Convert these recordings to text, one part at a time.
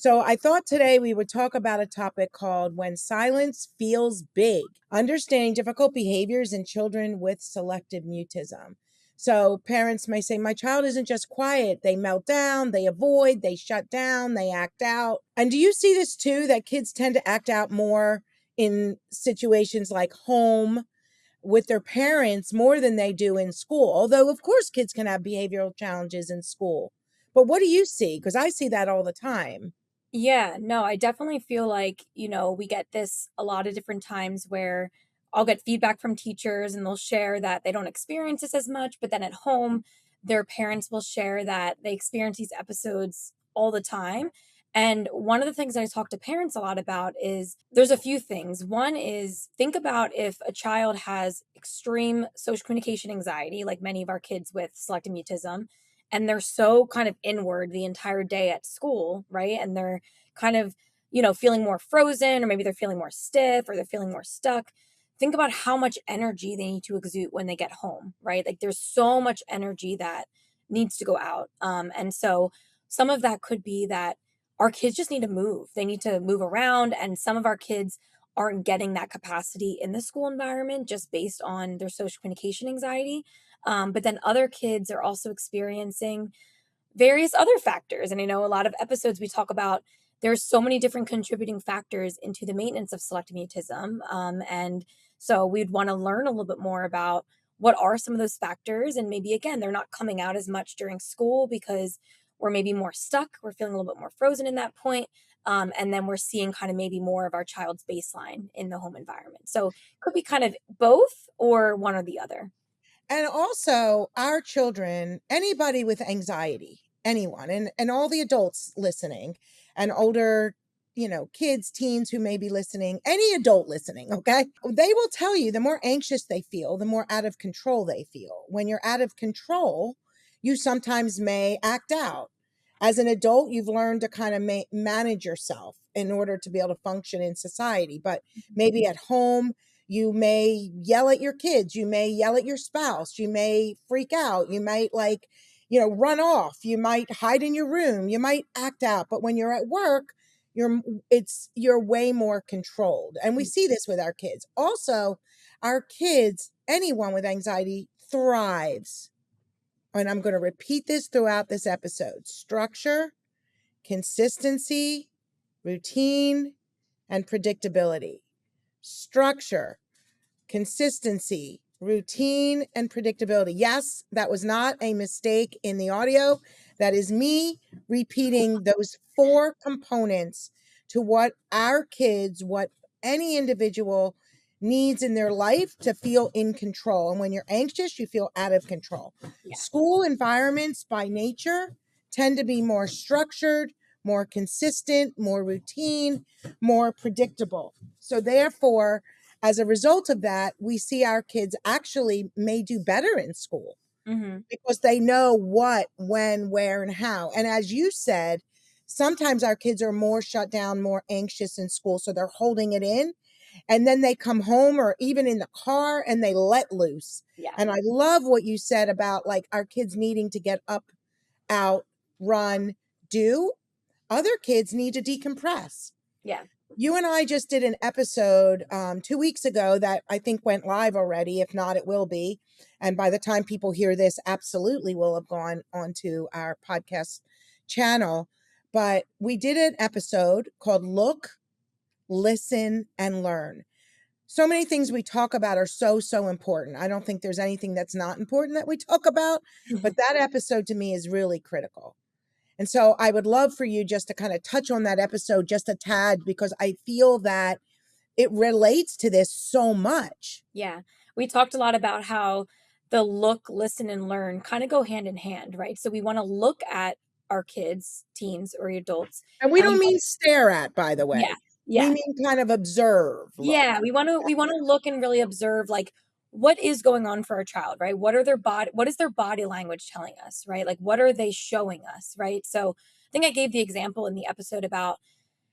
So I thought today we would talk about a topic called When Silence Feels Big, understanding difficult behaviors in children with selective mutism. So parents may say, my child isn't just quiet. They melt down, they avoid, they shut down, they act out. And do you see this too, that kids tend to act out more in situations like home with their parents more than they do in school? Although, of course, kids can have behavioral challenges in school. But what do you see? Because I see that all the time. Yeah, no, I definitely feel like, we get this a lot of different times where I'll get feedback from teachers and they'll share that they don't experience this as much, but then at home, their parents will share that they experience these episodes all the time. And one of the things that I talk to parents a lot about is there's a few things. One is think about if a child has extreme social communication anxiety, like many of our kids with selective mutism, and they're so kind of inward the entire day at school, right? And they're kind of, feeling more frozen, or maybe they're feeling more stiff, or they're feeling more stuck. Think about how much energy they need to exude when they get home, right? Like there's so much energy that needs to go out. And so some of that could be that our kids just need to move. They need to move around. And some of our kids aren't getting that capacity in the school environment just based on their social communication anxiety. But then other kids are also experiencing various other factors. And I know a lot of episodes we talk about there's so many different contributing factors into the maintenance of selective mutism. And so we'd want to learn a little bit more about what are some of those factors. And maybe, again, they're not coming out as much during school because we're maybe more stuck. We're feeling a little bit more frozen in that point. And then we're seeing kind of maybe more of our child's baseline in the home environment. So it could be kind of both or one or the other. And also, our children, anybody with anxiety, anyone, and all the adults listening, and older, kids, teens who may be listening, any adult listening, okay? They will tell you the more anxious they feel, the more out of control they feel. When you're out of control, you sometimes may act out. As an adult, you've learned to kind of manage yourself in order to be able to function in society. But maybe at home, you may yell at your kids, you may yell at your spouse, you may freak out, you might run off, you might hide in your room, you might act out. But when you're at work, you're way more controlled. And we see this with our kids. Also, our kids, anyone with anxiety thrives. And I'm going to repeat this throughout this episode: structure, consistency, routine, and predictability. Structure, consistency, routine, and predictability. Yes, that was not a mistake in the audio. That is me repeating those four components to what our kids, what any individual needs in their life to feel in control. And when you're anxious, you feel out of control. Yeah. School environments by nature tend to be more structured, more consistent, more routine, more predictable. So therefore, as a result of that, we see our kids actually may do better in school Hmm. because they know what, when, where, and how. And as you said, sometimes our kids are more shut down, more anxious in school. So they're holding it in. And then they come home or even in the car and they let loose. Yeah. And I love what you said about like our kids needing to get up, out, run, do. Other kids need to decompress. Yeah. You and I just did an episode 2 weeks ago that I think went live already. If not, it will be. And by the time people hear this, absolutely will have gone onto our podcast channel. But we did an episode called Look, Listen, and Learn. So many things we talk about are so, so important. I don't think there's anything that's not important that we talk about, but that episode to me is really critical. And so I would love for you just to kind of touch on that episode just a tad, because I feel that it relates to this so much. Yeah. We talked a lot about how the look, listen, and learn kind of go hand in hand, right? So we want to look at our kids, teens, or adults, And we and don't mean stare at, by the yeah, way. We yeah, mean kind of observe, look. yeah. We want to look and really observe, like, what is going on for our child, right? What is their body language telling us, right? Like, what are they showing us, right? So I think I gave the example in the episode about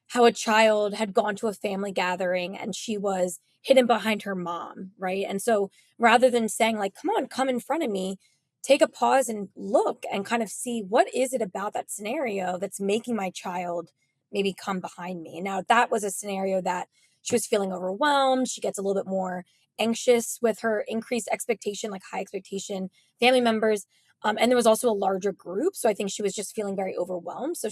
how a child had gone to a family gathering and she was hidden behind her mom, right? And so rather than saying, like, come on, come in front of me, take a pause and look and kind of see what is it about that scenario that's making my child maybe come behind me. Now, that was a scenario that she was feeling overwhelmed. She gets a little bit more anxious with her increased expectation, like high expectation family members. And there was also a larger group. So I think she was just feeling very overwhelmed. So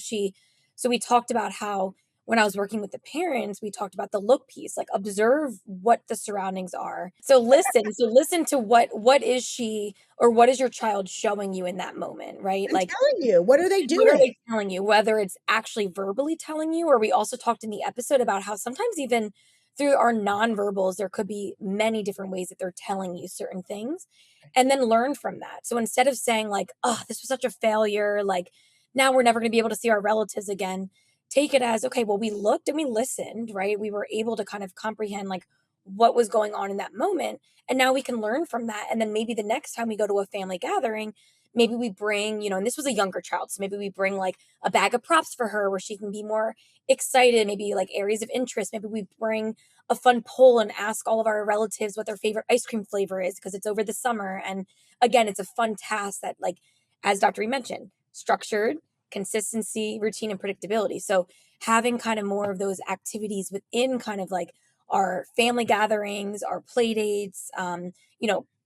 we talked about how when I was working with the parents, we talked about the look piece, like observe what the surroundings are. So listen to what is she or what is your child showing you in that moment, right? And Like telling you, what are they what are doing? they telling you, whether it's actually verbally telling you, or we also talked in the episode about how sometimes even through our nonverbals, there could be many different ways that they're telling you certain things, and then learn from that. So instead of saying like, "Oh, this was such a failure," like now we're never going to be able to see our relatives again, take it as, okay, well, we looked and we listened, right? We were able to kind of comprehend like what was going on in that moment. And now we can learn from that. And then maybe the next time we go to a family gathering, maybe we bring, and this was a younger child. So maybe we bring like a bag of props for her where she can be more excited, maybe like areas of interest. Maybe we bring a fun poll and ask all of our relatives what their favorite ice cream flavor is because it's over the summer. And again, it's a fun task that, like, as Dr. E mentioned, structured, consistency, routine, and predictability. So having kind of more of those activities within kind of like our family gatherings, our play dates,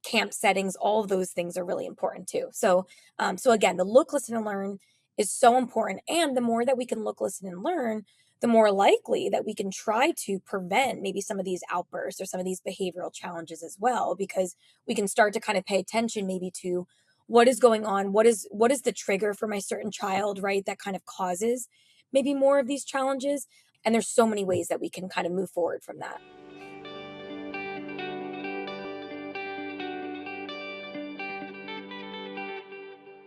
camp settings, all of those things are really important too. So again, the look, listen, and learn is so important. And the more that we can look, listen, and learn, the more likely that we can try to prevent maybe some of these outbursts or some of these behavioral challenges as well, because we can start to kind of pay attention maybe to what is going on, what is the trigger for my certain child, right? That kind of causes maybe more of these challenges. And there's so many ways that we can kind of move forward from that.